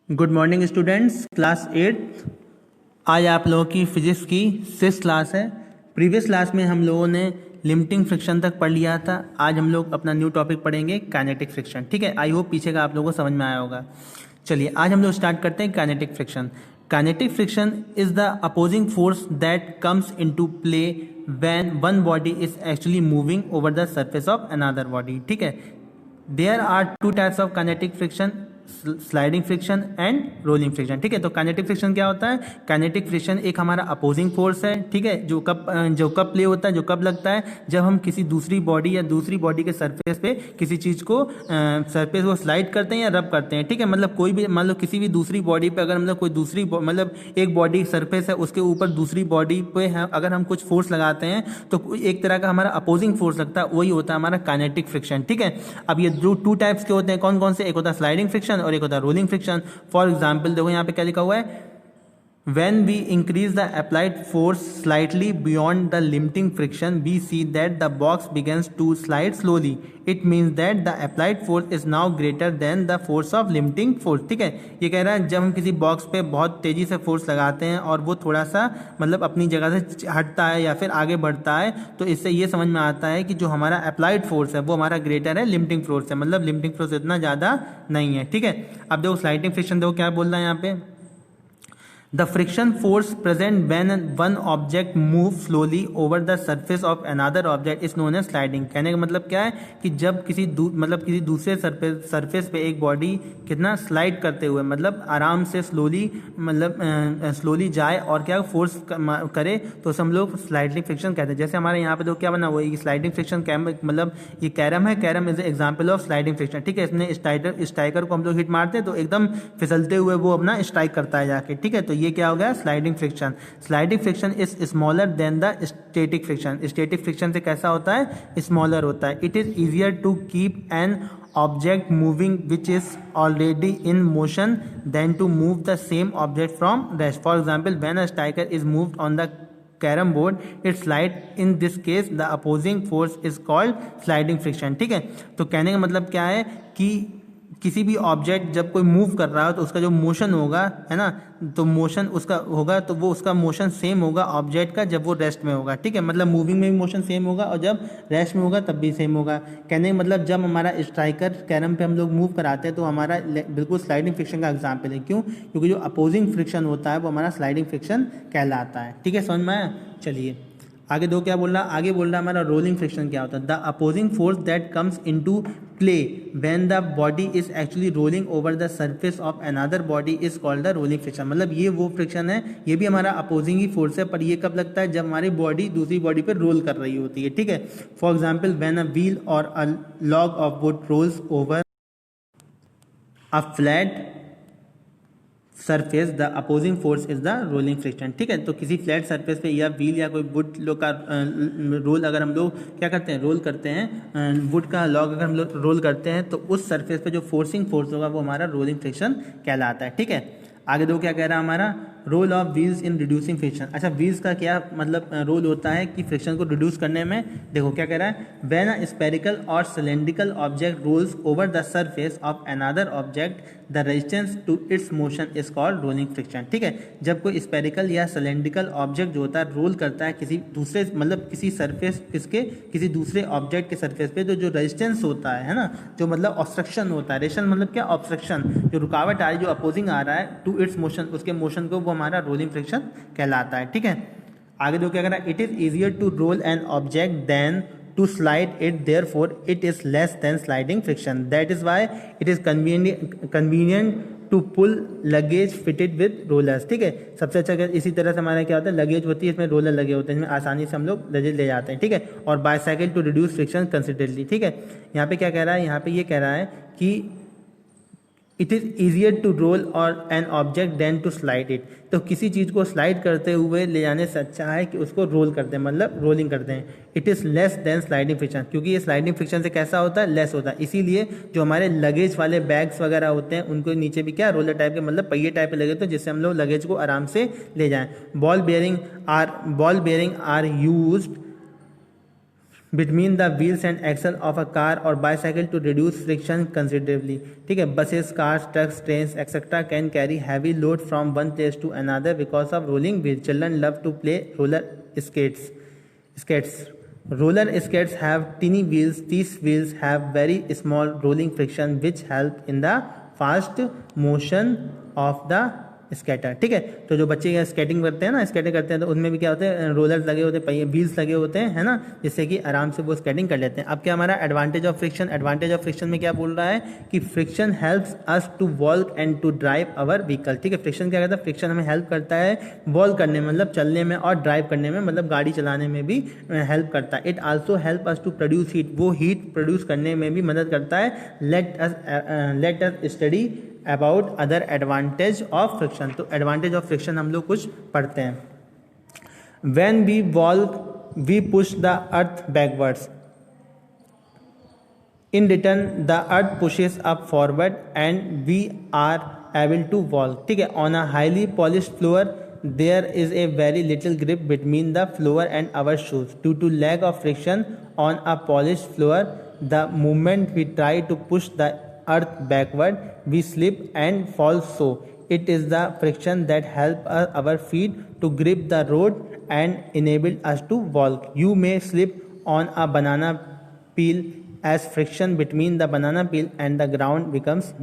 Good morning students, class 8। आज आप लोगों की फिजिक्स की 6th क्लास है। प्रीवियस क्लास में हम लोगों ने लिमिटिंग फ्रिक्शन तक पढ़ लिया था। आज हम लोग अपना न्यू टॉपिक पढ़ेंगे काइनेटिक फ्रिक्शन। ठीक है, आई होप पीछे का आप लोगों को समझ में आया होगा। चलिए आज हम लोग स्टार्ट करते हैं kinetic friction. Kinetic friction is the opposing force that comes into play when one body is actually moving over the surface of another body. ठीक है, there are two types of kinetic friction, sliding friction and rolling friction. ठीक है, तो kinetic friction क्या होता है? Kinetic friction एक हमारा अपोजिंग फोर्स है। ठीक है, जो कब प्ले होता है, जो कब लगता है, जब हम किसी दूसरी बॉडी या दूसरी बॉडी के सरफेस पे किसी चीज को सरफेस को स्लाइड करते हैं या रब करते हैं। ठीक है, मतलब कोई भी मान लो किसी भी दूसरी बॉडी पे अगर मतलब कोई दूसरी मतलब एक बॉडी सरफेस है, उसके ऊपर दूसरी बॉडी पे अगर हम कुछ फोर्स लगाते हैं तो एक तरह का हमारा अपोजिंग फोर्स लगता है, वही होता है हमारा काइनेटिक फ्रिक्शन। ठीक है, अब ये जो टू टाइप्स के होते हैं कौन कौन से? एक होता है स्लाइडिंग फ्रिक्शन और एक होता है रोलिंग फ्रिक्शन। फॉर एग्जाम्पल देखो यहाँ पे क्या लिखा हुआ है, when we increase the applied force slightly beyond the limiting friction, we see that the box begins to slide slowly. It means that the applied force is now greater than the force of limiting force. ठीक है, ये कह रहा है जब हम किसी box पे बहुत तेजी से फोर्स लगाते हैं और वो थोड़ा सा मतलब अपनी जगह से हटता है या फिर आगे बढ़ता है, तो इससे ये समझ में आता है कि जो हमारा अप्लाइड फोर्स है वो हमारा ग्रेटर है लिमिटिंग फोर्स है, मतलब लिमिटिंग फोर्स इतना ज़्यादा नहीं है। ठीक है, अब देखो स्लाइडिंग फ्रिक्शन देखो क्या बोल रहा है यहाँ पे, The friction force present when one object moves slowly over the surface of another object is known as sliding। कहने का मतलब क्या है कि जब किसी दूसरे सरफेस पे एक बॉडी कितना स्लाइड करते हुए मतलब आराम से स्लोली जाए और क्या फोर्स करे तो उसे हम लोग स्लाइडिंग फ्रिक्शन कहते हैं। जैसे हमारे यहाँ पे तो क्या बना हुआ है, स्लाइडिंग फ्रिक्शन मतलब ये कैरम है, carrom is example of sliding friction. ठीक है, इसमें स्ट्राइकर को हम लोग हिट मारते हैं तो एकदम फिसलते हुए वो अपना स्ट्राइक करता है जाके। ठीक है, तो ये क्या हो गया? Sliding friction. Sliding friction is smaller than the static friction. Static friction से कैसा होता है? स्मॉलर होता है। It is easier to keep an object moving which is already in motion than to move the same object from rest. For example when a striker is moved on the carrom board it slide, in this case the opposing force is called sliding friction. ठीक है, तो कहने का मतलब क्या है कि किसी भी ऑब्जेक्ट जब कोई मूव कर रहा है तो उसका जो मोशन होगा है ना, तो मोशन उसका होगा तो वो उसका मोशन सेम होगा ऑब्जेक्ट का जब वो रेस्ट में होगा। ठीक है, मतलब मूविंग में भी मोशन सेम होगा और जब रेस्ट में होगा तब भी सेम होगा। कहने का मतलब जब हमारा स्ट्राइकर कैरम पे हम लोग मूव कराते हैं तो हमारा बिल्कुल स्लाइडिंग फ्रिक्शन का एग्जाम्पल है। क्यों? क्योंकि जो अपोजिंग फ्रिक्शन होता है वो हमारा स्लाइडिंग फ्रिक्शन कहलाता है। ठीक है, समझ में आया? चलिए आगे दो क्या बोल रहा है, आगे बोल रहा है हमारा रोलिंग फ्रिक्शन क्या होता है। The opposing force that comes into play when the body is actually rolling over the surface of another body is called the rolling friction. मतलब ये वो फ्रिक्शन है, ये भी हमारा अपोजिंग ही फोर्स है, पर ये कब लगता है? जब हमारी बॉडी दूसरी बॉडी पर रोल कर रही होती है। ठीक है, for example when a wheel or a log of wood rolls over a flat surface the opposing force is the rolling friction. ठीक है, तो किसी फ्लैट सरफेस पे या व्हील या कोई वुड लोग का रोल अगर हम लोग क्या करते हैं, रोल करते हैं, वुड का लॉग अगर हम लोग रोल करते हैं तो उस सरफेस पे जो फोर्सिंग फोर्स होगा वो हमारा रोलिंग फ्रिक्शन कहलाता है। ठीक है, आगे दो क्या कह रहा है हमारा, role of wheels in reducing friction. अच्छा, व्हील्स का क्या मतलब रोल होता है कि फ्रिक्शन को रिड्यूस करने में? देखो क्या कह रहा है, when a spherical or cylindrical object rolls over the surface of another object the resistance to its motion is called rolling friction. ठीक है, जब कोई स्फेरिकल या सिलेंड्रिकल ऑब्जेक्ट जो होता है रोल करता है किसी दूसरे मतलब किसी सरफेस किसी दूसरे ऑब्जेक्ट के सरफेस पे, तो जो रेजिस्टेंस होता है ना, जो मतलब ऑब्स्ट्रक्शन होता है, रेजिस्टेंस मतलब क्या? ऑब्स्ट्रक्शन, जो रुकावट आ रही है, जो अपोजिंग आ रहा है टू इट्स मोशन, उसके मोशन को वो हमारा रोलिंग फ्रिक्शन कहलाता है। ठीक है, आगे दो क्या कह रहा है, it is easier to roll an object than to slide it, therefore it is less than sliding friction. That is why it is convenient to pull luggage fitted with rollers। ठीक है, सबसे अच्छा इसी तरह से हमारा क्या होता है, लगेज होती है, इसमें रोलर लगे होते हैं, इसमें आसानी से हम लोग लगेज ले जाते हैं। ठीक है, और bicycle to reduce friction considerably. ठीक है, यहाँ पे क्या कह रहा है, यहाँ पे ये कह रहा है कि it is easier to roll or an object than to slide it. तो किसी चीज़ को स्लाइड करते हुए ले जाने से अच्छा है कि उसको रोल करते हैं, मतलब रोलिंग करते हैं। It is less than sliding friction, क्योंकि ये स्लाइडिंग फ्रिक्शन से कैसा होता है? लेस होता है। इसीलिए जो हमारे लगेज वाले बैग्स वगैरह होते हैं उनको नीचे भी क्या रोलर टाइप के मतलब पहिए टाइप के लगे होते हैं, जिससे हम लोग लगेज को आराम से ले जाएं। Ball bearing are used between the wheels and axle of a car or bicycle to reduce friction considerably. ठीक है, buses, cars, trucks, trains, etc. can carry heavy load from one place to another because of rolling wheels. Children love to play roller skates. Roller skates have tiny wheels. These wheels have very small rolling friction which help in the fast motion of the skater. ठीक है, तो जो बच्चे skating करते हैं ना, skating करते हैं तो उनमें भी क्या होते हैं, रोलर लगे होते हैं, पहिए व्हील्स लगे होते हैं, है ना, जिससे कि आराम से वो स्केटिंग कर लेते हैं. अब क्या हमारा advantage of friction. Advantage of friction में क्या बोल रहा है कि friction helps us to walk and to drive our vehicle. ठीक है, फ्रिक्शन क्या करता है, फ्रिक्शन हमें हेल्प करता है वॉल्क करने में, मतलब चलने में, और ड्राइव करने में, मतलब गाड़ी चलाने में भी हेल्प करता है. It also help us to produce heat. वो हीट प्रोड्यूस करने में भी मदद करता है. Let us study about other advantage of friction. तो एडवांटेज ऑफ फ्रिक्शन हम लोग कुछ पढ़ते हैं. When we walk we push the earth backwards. In return the earth pushes up forward and we are able to walk. ठीक है, on a highly polished floor there is a very little grip between the floor and our shoes. Due to lack of friction on a polished floor, the moment we try to push the earth backward, we slip and fall. So it is the friction that help our feet to grip the road and enable us to walk. You may slip on a banana peel as friction between the banana peel and the ground becomes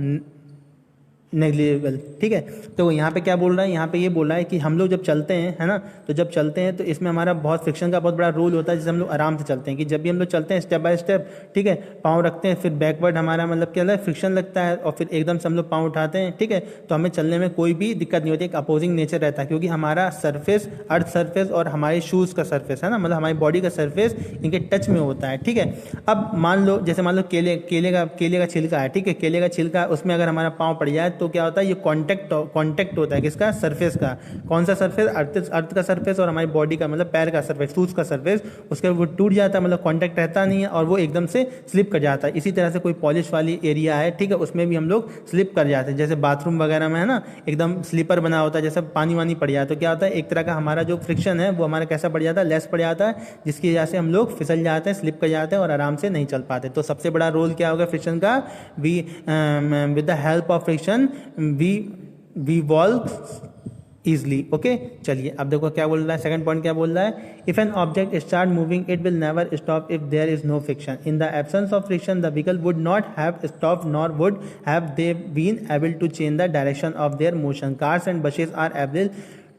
negligible. ठीक है, तो यहाँ पे क्या बोल रहा है, यहाँ पे ये बोल रहा है कि हम लोग जब चलते हैं, है ना, तो जब चलते हैं तो इसमें हमारा बहुत फ्रिक्शन का बहुत बड़ा रोल होता है, जिससे हम लोग आराम से चलते हैं. कि जब भी हम लोग चलते हैं स्टेप बाय स्टेप, ठीक है, पाँव रखते हैं, फिर बैकवर्ड हमारा मतलब क्या है, फ्रिक्शन लगता है, और फिर एकदम से हम लोग पाँव उठाते हैं. ठीक है, तो हमें चलने में कोई भी दिक्कत नहीं होती, एक अपोजिंग नेचर रहता है, क्योंकि हमारा सरफेस, अर्थ सरफेस और हमारे शूज़ का सरफेस, है ना, मतलब हमारी बॉडी का सरफेस इनके टच में होता है. ठीक है, अब मान लो जैसे मान लो केले का छिलका है. ठीक है, केले का छिलका, उसमें अगर हमारा पाँव पड़ जाए तो क्या होता है, ये कांटेक्ट होता है किसका, सरफेस का. कौन सा सरफेस, अर्थ का सरफेस और हमारी बॉडी का मतलब पैर का सरफेस, शूज का सरफेस, उसके वो टूट जाता है, मतलब कांटेक्ट रहता नहीं है और वो एकदम से स्लिप कर जाता है. इसी तरह से कोई पॉलिश वाली एरिया है, ठीक है, उसमें भी हम लोग स्लिप कर जाते हैं. जैसे बाथरूम वगैरह में, है ना, एकदम स्लीपर बना होता है, जैसे पानी वानी पड़ जाए तो क्या होता है, एक तरह का हमारा जो फ्रिक्शन है वो हमारा कैसा पड़ जाता है, लेस पड़ जाता है, जिसकी वजह से हम लोग फिसल जाते हैं, स्लिप कर जाते हैं और आराम से नहीं चल पाते. तो सबसे बड़ा रोल क्या होगा फ्रिक्शन का, with the help of friction we walk easily. Okay, चलिए अब देखो क्या बोल रहा है, सेकंड पॉइंट क्या बोल रहा है. If an object start moving it will never stop if there is no friction. In the absence of friction the vehicle would not have stop nor would have they been able to change the direction of their motion. Cars and buses are able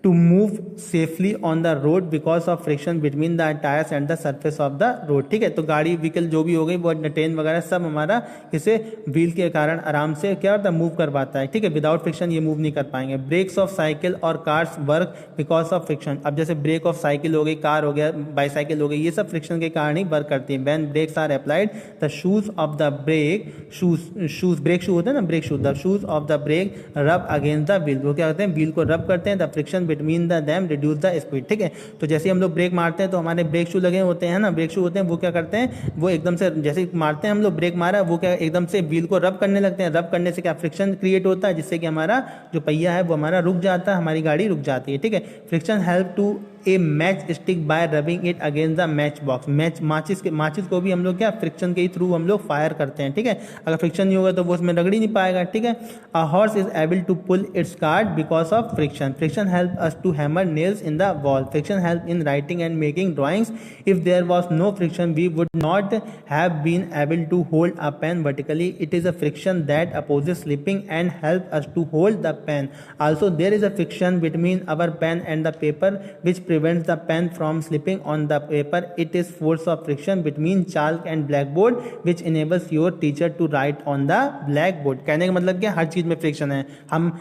to move safely on the road because of friction between the tires and the surface of the road. ठीक है, तो गाड़ी vehicle जो भी हो गई वो train वगैरह सब हमारा किसे व्हील के कारण आराम से क्या होता है, मूव कर पाता है. ठीक है, विदाउट फ्रिक्शन ये मूव नहीं कर पाएंगे. ब्रेक्स ऑफ साइकिल और cars work because of friction. अब जैसे ब्रेक ऑफ साइकिल हो गई, कार हो गया, बाईसाइकिल हो गई, ये सब फ्रिक्शन के कारण ही वर्क करती है. When brakes are applied the shoes of the brake shoes brake shoe होते हैं ना, brake shoe, the shoes of the brake rub against the wheel. वो क्या करते हैं, व्हील को रब करते हैं. The friction between the them reduce the speed. ठीक है, तो जैसे हम लोग ब्रेक मारते हैं तो हमारे ब्रेक शू लगे होते हैं ना, ब्रेक शू होते हैं, वो क्या करते हैं, वो एकदम से जैसे मारते हैं हम लोग, ब्रेक मारा, वो क्या एकदम से व्हील को रब करने लगते हैं. रब करने से क्या फ्रिक्शन क्रिएट होता है, जिससे कि हमारा जो पहिया है वो हमारा रुक जाता है, हमारी गाड़ी रुक जाती है. ठीक है, friction help to a match stick by rubbing it against the match box. माचिस को भी हम लोग क्या फ्रिक्शन के थ्रू हम लोग फायर करते हैं. ठीक है, अगर फ्रिक्शन नहीं होगा तो वो उसमें रगड़ ही नहीं पाएगा. ठीक है, a horse is able to pull its cart because of friction. Friction help us to hammer nails in the wall. Friction help in writing and making drawings. If there was no friction we would not have been able to hold a pen vertically. It is a friction that opposes slipping and help us to hold the pen. Also there is a friction between our pen and the paper which prevents the pen from slipping on the paper. It is force of friction between chalk and blackboard which enables your teacher to write on the blackboard. कहने का मतलब क्या, हर चीज़ में friction है. हम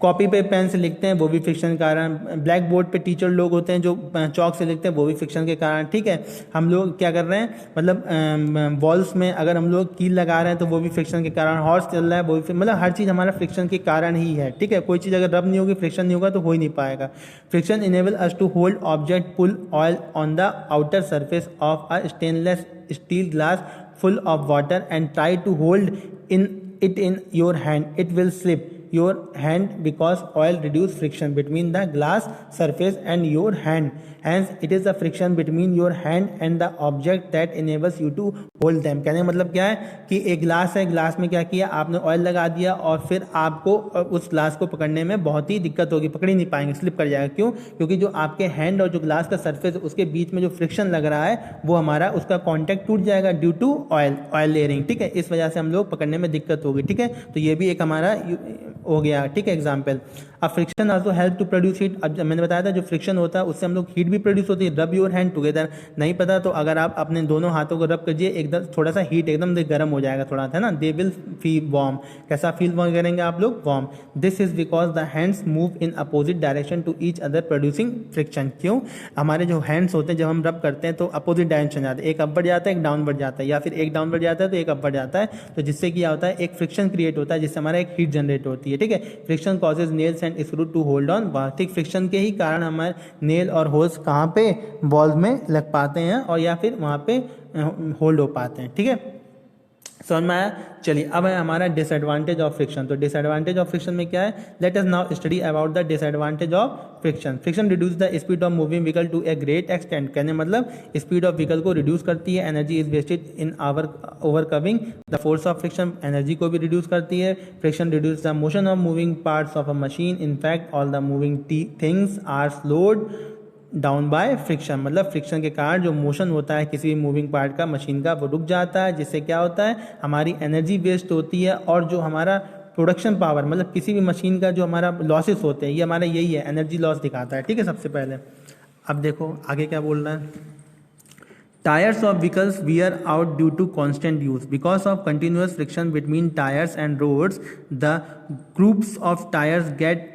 copy पे pen से लिखते हैं वो भी फ्रिक्शन के कारण. ब्लैक बोर्ड पे टीचर लोग होते हैं जो चौक से लिखते हैं वो भी फ्रिक्शन के कारण. ठीक है, हम लोग क्या कर रहे हैं, मतलब वॉल्स में अगर हम लोग कील लगा रहे हैं तो वो भी फ्रिक्शन के कारण. हॉर्स चल रहा है वो भी, मतलब हर चीज़ हमारा फ्रिक्शन के कारण ही है. ठीक है, कोई चीज़ अगर रब नहीं होगी, फ्रिक्शन नहीं होगा तो हो ही नहीं पाएगा. Friction enable us to hold object pull oil on the outer surface of a stainless steel glass full of water and try to hold it in your hand. It will slip. Your hand because oil reduce friction between the glass surface and your hand, hence it is the friction between your hand and the object that enables you to hold them. कहने का मतलब क्या है कि एक glass है, glass में क्या किया आपने, ऑयल लगा दिया और फिर आपको उस ग्लास को पकड़ने में बहुत ही दिक्कत होगी, पकड़ ही नहीं पाएंगे, स्लिप कर जाएगा। क्यों? क्योंकि जो आपके हैंड और जो ग्लास का सरफेस उसके बीच में जो फ्रिक्शन लग रहा है वो हमारा उसका कॉन्टैक्ट टूट जाएगा ड्यू टू ऑयल लेयरिंग। ठीक है, इस वजह से हम लोग पकड़ने में दिक्कत होगी। ठीक है, तो ये भी एक हमारा हो गया। ठीक है, एग्जाम्पल। अब friction also help to produce heat. अब मैंने बताया था जो फ्रिक्शन होता है उससे हम लोग हीट भी प्रोड्यूस होती है। रब योर हैंड टुगेदर, नहीं पता तो अगर आप अपने दोनों हाथों को रब कीजिए, एकदम थोड़ा सा हीट एकदम गर्म हो जाएगा थोड़ा, है ना। They will feel warm. कैसा फील करेंगे आप लोग? Warm. This is because the hands move in opposite direction to each other producing friction. क्यों? हमारे जो हैंड्स होते हैं जब हम रब करते हैं तो अपोजिट डायरेक्शन जाते हैं, एक अपवर्ड जाता है एक डाउनवर्ड जाता है, या फिर एक डाउनवर्ड जाता है तो एक अपवर्ड जाता है, तो जिससे क्या होता है एक फ्रिक्शन क्रिएट होता है जिससे हमारा एक हीट जनरेट होती है। ठीक है, friction causes nails and screw to hold on wall. ठीक, फ्रिक्शन के ही कारण हमारे नेल और होल्स कहाँ पे वॉल में लग पाते हैं और या फिर वहाँ पे होल्ड हो पाते हैं। ठीक है, समझ में आया? चलिए, अब है हमारा डिसएडवांटेज ऑफ फ्रिक्शन। तो डिसएडवांटेज ऑफ फ्रिक्शन में क्या है? Let us now study about the disadvantage of friction. Friction reduce the speed of moving vehicle to a great extent. कहने मतलब स्पीड ऑफ व्हीकल को रिड्यूस करती है। Energy is wasted in our overcoming the force of friction. Energy को भी reduce करती है। Friction reduce the motion of moving parts of a machine. In fact all the moving things are slowed down by friction. मतलब friction के कारण जो motion होता है किसी भी मूविंग पार्ट का, मशीन का, वो रुक जाता है, जिससे क्या होता है हमारी एनर्जी वेस्ट होती है और जो हमारा प्रोडक्शन पावर, मतलब किसी भी मशीन का जो हमारा लॉसेस होते हैं, ये हमारा यही है, एनर्जी लॉस दिखाता है। ठीक है, सबसे पहले अब देखो आगे क्या बोल रहा है। Tyres of vehicles wear out due to constant use because of continuous friction between tyres and roads the grooves of tyres get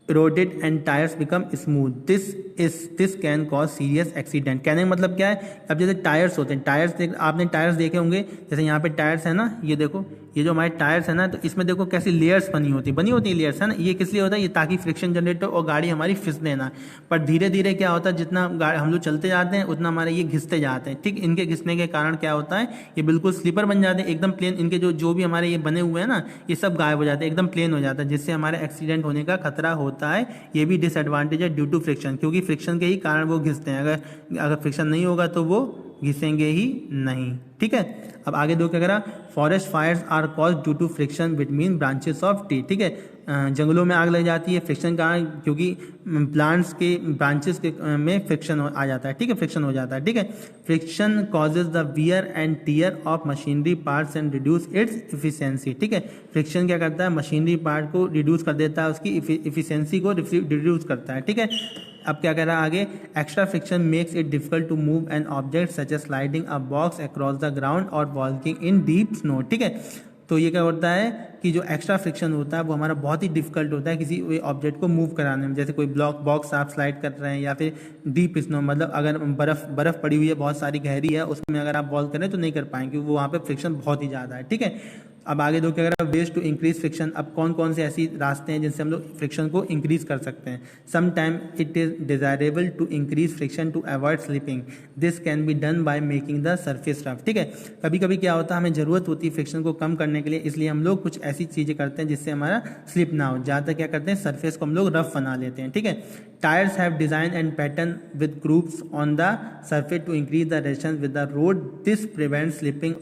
eroded and tires become smooth. This can cause serious accident. कहने का मतलब क्या है? अब जैसे tyres होते हैं, आपने टायर्स देखे होंगे, जैसे यहाँ पे टायर्स है ना, ये देखो, ये जो हमारे टायर्स है ना, तो इसमें देखो कैसी लेयर्स बनी होती है लेयर्स, है ना। ये किस लिए होता है? ये ताकि फ्रिक्शन जनरेट हो और गाड़ी हमारी फिसले ना। पर धीरे धीरे क्या होता है, जितना हम लोग चलते जाते हैं उतना हमारे ये घिसते जाते हैं। ठीक, इनके घिसने के कारण क्या होता है, ये बिल्कुल स्लीपर बन जाते हैं, एकदम प्लेन। इनके जो भी हमारे ये बने हुए हैं ना, ये सब गायब हो जाते हैं, एकदम प्लेन हो जाता है, जिससे हमारे एक्सीडेंट होने का खतरा होता है। ये भी डिसएडवांटेज है ड्यू टू फ्रिक्शन, क्योंकि फ्रिक्शन के ही कारण वो घिसते हैं। अगर फ्रिक्शन नहीं होगा तो वो घिसेंगे ही नहीं। ठीक है, अब आगे दो क्या करा। Forest fires are cause due to friction between branches of tree. ठीक है, जंगलों में आग लग जाती है फ्रिक्शन का, क्योंकि प्लांट्स के ब्रांचेस के में फ्रिक्शन आ जाता है। ठीक है, फ्रिक्शन हो जाता है। ठीक है, friction causes the wear and tear of machinery parts and reduce its efficiency. ठीक है, फ्रिक्शन क्या करता है, मशीनरी पार्ट को रिड्यूस कर देता है, उसकी इफिशिएंसी को रिड्यूस करता है। ठीक है, अब क्या कह रहा है आगे। Extra friction makes it difficult to move an object such as sliding a box across the ground or walking in deep snow. ठीक है, तो ये क्या होता है कि जो एक्स्ट्रा फ्रिक्शन होता है वो हमारा बहुत ही डिफिकल्ट होता है किसी ऑब्जेक्ट को मूव कराने में। जैसे कोई बॉक्स आप स्लाइड कर रहे हैं, या फिर डीप स्नो, मतलब अगर बर्फ पड़ी हुई है बहुत सारी गहरी है, उसमें अगर आप वॉक करें तो नहीं कर पाएंगे, क्योंकि वो वहाँ पे फ्रिक्शन बहुत ही ज़्यादा है। ठीक है, अब आगे दो क्या कह रहा है। Ways to increase friction. अब कौन कौन से ऐसी रास्ते हैं जिनसे हम लोग फ्रिक्शन को इंक्रीज कर सकते हैं। Some time it is desirable to increase friction to avoid slipping. This can be done by making the surface rough. ठीक है, कभी कभी क्या होता है, हमें जरूरत होती है फ्रिक्शन को कम करने के लिए, इसलिए हम लोग कुछ ऐसी चीजें करते हैं जिससे हमारा स्लिप ना हो। ज़्यादातर क्या करते हैं, सरफेस को हम लोग रफ बना लेते हैं। ठीक है, tyres have design and pattern with grooves on the surface to increase the resistance with the road. This prevent slipping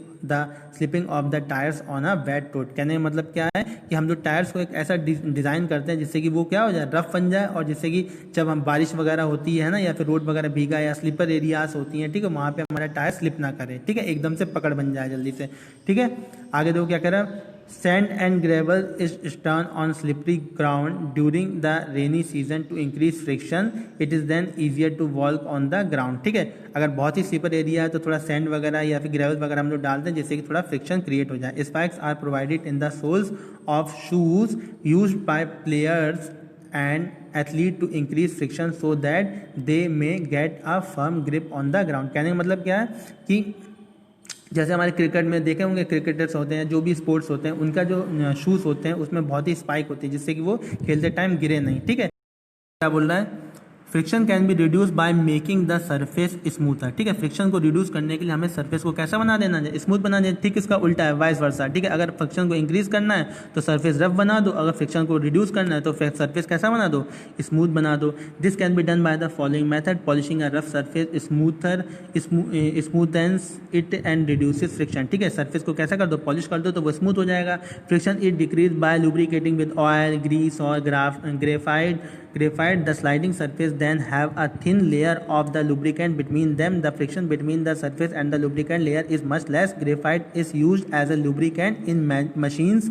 of the tyres on a wet road. कहने का मतलब क्या है कि हम लोग टायर्स को एक ऐसा डिज़ाइन करते हैं जिससे कि वो क्या हो जाए, रफ बन जाए, और जिससे कि जब हम बारिश वगैरह होती है ना, या फिर रोड वगैरह भीगा या स्लीपर एरियाज होती हैं, ठीक है, वहाँ पे हमारा टायर स्लिप ना करे। ठीक है, एकदम से पकड़ बन जाए जल्दी से। ठीक है, आगे देखो क्या कह रहा है। Sand and gravel is strewn on slippery ground during the rainy season to increase friction. It is then easier to walk on the ground. ठीक है, अगर बहुत ही स्लीपर एरिया है तो थोड़ा सैंड वगैरह या फिर ग्रेवल वगैरह हम लोग डालते हैं जिससे कि थोड़ा फ्रिक्शन क्रिएट हो जाए। Spikes are provided in the soles of shoes used by players and athlete to increase friction so that they may get a firm grip on the ground. कहने का मतलब क्या है कि जैसे हमारे क्रिकेट में देखे होंगे, क्रिकेटर्स होते हैं, जो भी स्पोर्ट्स होते हैं, उनका जो शूज़ होते हैं उसमें बहुत ही स्पाइक होती है जिससे कि वो खेलते टाइम गिरे नहीं। ठीक है, क्या बोल रहा है। Friction can be reduce by making the surface smoother. ठीक है, फ्रिक्शन को रिड्यूस करने के लिए हमें सरफेस को कैसा बना देना है, स्मूथ बना देना। ठीक, इसका उल्टा है, वाइस वर्सा। ठीक है, अगर फ्रिक्शन को इंक्रीज करना है तो सरफेस रफ बना दो, अगर फ्रिक्शन को रिड्यूस करना है तो सरफेस कैसा बना दो, स्मूथ बना दो। This can be done by the following method, polishing a rough surface smoother smoothens it and reduces friction. ठीक है, सरफेस को कैसा कर दो, पॉलिश कर दो तो वो स्मूथ हो जाएगा। Friction it decrease by lubricating with oil, grease or graphite the sliding surface then have a thin layer of the lubricant between them. The friction between the surface and the lubricant layer is much less. Graphite is used as a lubricant in machines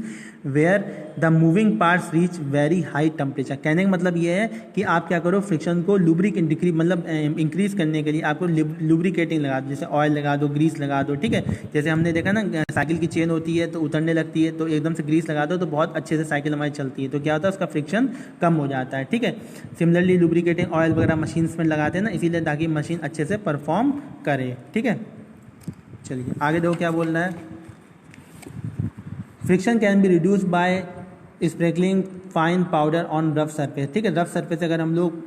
where the moving parts reach very high temperature। कहने का मतलब ये है कि आप क्या करो, friction को लुब्रिकेट डिक्रीज मतलब इंक्रीज करने के लिए आपको लुब्रिकेटिंग लगा दो, जैसे ऑयल लगा दो, ग्रीस लगा दो। ठीक है, जैसे हमने देखा ना साइकिल की चेन होती है तो उतरने लगती है, तो एकदम से ग्रीस लगा दो तो बहुत अच्छे से साइकिल हमारी चलती है, तो क्या होता है उसका फ्रिक्शन कम हो जाता है। ठीक है, सिमिलरली लुब्रिकेटिंग ऑयल वगैरह मशीन्स में लगाते हैं ना, इसीलिए ताकि मशीन अच्छे से परफॉर्म करे। ठीक है, चलिए आगे देखो क्या बोल रहा है। Friction can be reduce by sprinkling fine powder on rough surface. ठीक है, रफ सरफेस अगर हम लोग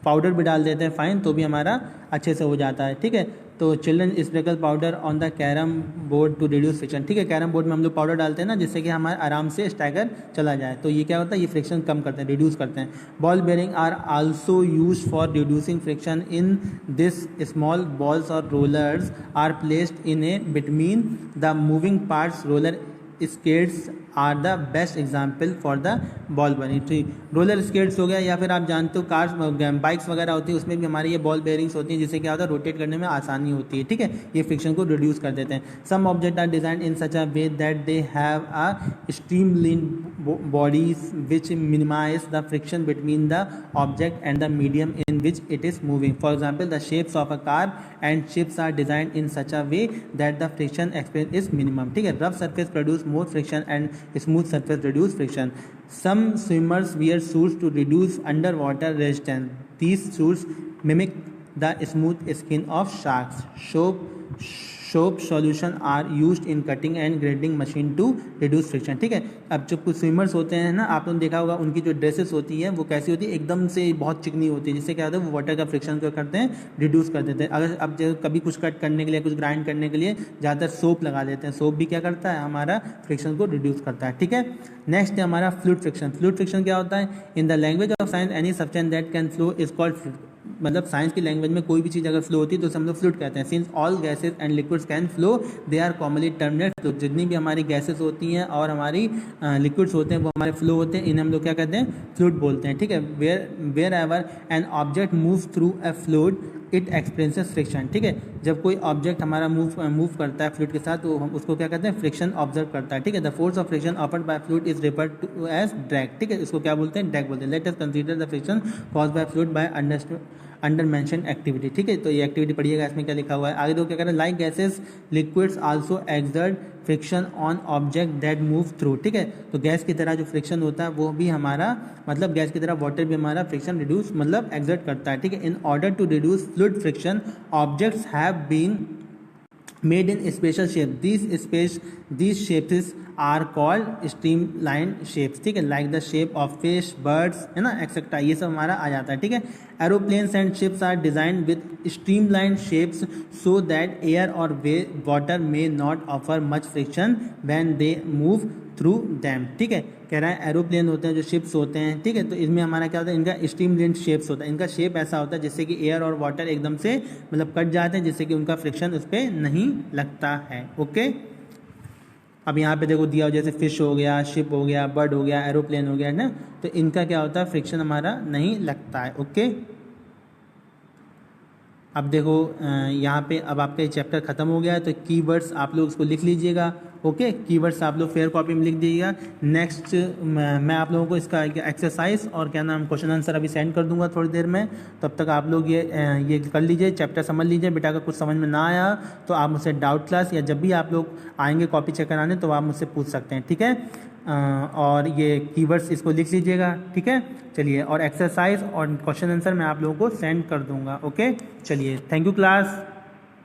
पाउडर भी डाल देते हैं फाइन तो भी हमारा अच्छे से हो जाता है। ठीक है, तो children sprinkle powder on the carrom board to reduce friction. ठीक है, कैरम बोर्ड में हम लोग पाउडर डालते हैं ना, जिससे कि हमारे आराम से स्टैगर चला जाए, तो ये क्या होता है, ये फ्रिक्शन कम करते हैं, रिड्यूस करते हैं। Ball bearing are also use for reducing friction in this small balls or rollers are placed in a between the moving parts. Roller skates are the best example for the ball bearing. Roller skates हो गया, या फिर आप जानते हो cars bikes वगैरह होती है, उसमें भी हमारी ये बॉल बेयरिंग्स होती हैं, जिससे क्या होता है रोटेट करने में आसानी होती है। ठीक है, ये फ्रिक्शन को रिड्यूस कर देते हैं। Some object are design in such a way that they have a streamline bodies which minimise the friction between the object and the medium in which it is moving. For example the shapes of a car and ships are design in such a way that the friction experience is minimum. ठीक है, rough surface produce more friction and smooth surface reduce friction. Some swimmers wear suits to reduce underwater resistance. These suits mimic the smooth skin of sharks. Soap solution are used in cutting and grinding machine to reduce friction। ठीक है, अब जब कुछ swimmers होते हैं ना, आप लोगों ने देखा होगा उनकी जो ड्रेसेस होती हैं वो कैसी होती है, एकदम से बहुत चिकनी होती है, जिससे क्या होता है वो वाटर का फ्रिक्शन को करते हैं, रिड्यूस कर देते हैं। अगर अब जो कभी कुछ कट करने के लिए, कुछ ग्राइंड करने के लिए ज़्यादातर सोप लगा देते हैं, सोप भी क्या करता है, हमारा फ्रिक्शन को रिड्यूस करता है। ठीक है, नेक्स्ट है हमारा फ्लूइड फ्रिक्शन। फ्लूइड फ्रिक्शन क्या होता है, in the language of science any substance that can flow is called fluid. मतलब साइंस की लैंग्वेज में कोई भी चीज़ अगर फ्लो होती है तो उसे हम लोग फ्लूइड कहते हैं। Since all gases and liquids can flow they are commonly termed as fluid. जितनी भी हमारी गैसेस होती हैं और हमारी लिक्विड्स होते हैं वो हमारे फ्लो होते हैं, इन्हें हम लोग क्या कहते हैं, फ्लूइड बोलते हैं। ठीक है, wherever an object moves through a fluid it experiences friction. ठीक है, जब कोई ऑब्जेक्ट हमारा मूव करता है फ्लूइड के साथ तो हम उसको क्या कहते हैं, फ्रिक्शन ऑब्जर्व करता है। ठीक है, the force of friction offered by fluid is referred to as drag. ठीक है, इसको क्या बोलते हैं, ड्रैग बोलते हैं। Let us consider the friction caused by fluid by under mention activity. ठीक है, तो ये एक्टिविटी पढ़िएगा, इसमें क्या लिखा हुआ है। आगे दो क्या करें, like gases liquids also exert friction on object that move through. ठीक है, तो गैस की तरह जो फ्रिक्शन होता है वो भी हमारा मतलब गैस की तरह वाटर भी हमारा फ्रिक्शन रिड्यूस मतलब एक्सर्ट करता है। ठीक है, in order to reduce fluid friction objects have been made in special shape. These shapes are called streamlined shapes। ठीक है, like the shape of fish, birds है ना, एक्सेट्रा, ये सब हमारा आ जाता है। ठीक है, aeroplanes and ships are designed with streamlined shapes so that air or water may not offer much friction when they move through dam. ठीक है, कह रहा है एरोप्लेन होते हैं, जो शिप्स होते हैं, ठीक है, तो इसमें हमारा क्या होता है, इनका स्ट्रीमलाइन शेप्स होता है। इनका शेप ऐसा होता है जिससे कि एयर और वाटर एकदम से मतलब कट जाते हैं, जिससे कि उनका फ्रिक्शन उस पर नहीं लगता है। ओके, अब यहाँ पे देखो दिया हो, जैसे फिश हो गया, शिप हो गया, बर्ड हो गया, एरोप्लेन हो गया, है ना, तो इनका क्या होता है, फ्रिक्शन हमारा नहीं लगता है। ओके, अब देखो यहाँ पे अब आपका ये चैप्टर ख़त्म हो गया है, तो कीवर्ड्स आप लोग उसको लिख लीजिएगा। ओके, कीवर्ड्स आप लोग फेयर कॉपी में लिख दीजिएगा। नेक्स्ट मैं आप लोगों को इसका एक्सरसाइज और क्या नाम क्वेश्चन आंसर अभी सेंड कर दूंगा थोड़ी देर में, तब तक आप लोग ये कर लीजिए, चैप्टर समझ लीजिए। बेटा अगर कुछ समझ में ना आया तो आप मुझसे डाउट क्लास या जब भी आप लोग आएंगे कॉपी चेक कराने तो आप मुझसे पूछ सकते हैं। ठीक है, और ये कीवर्ड्स इसको लिख लीजिएगा। ठीक है, चलिए, और एक्सरसाइज और क्वेश्चन आंसर मैं आप लोगों को सेंड कर दूंगा। ओके, चलिए, थैंक यू क्लास।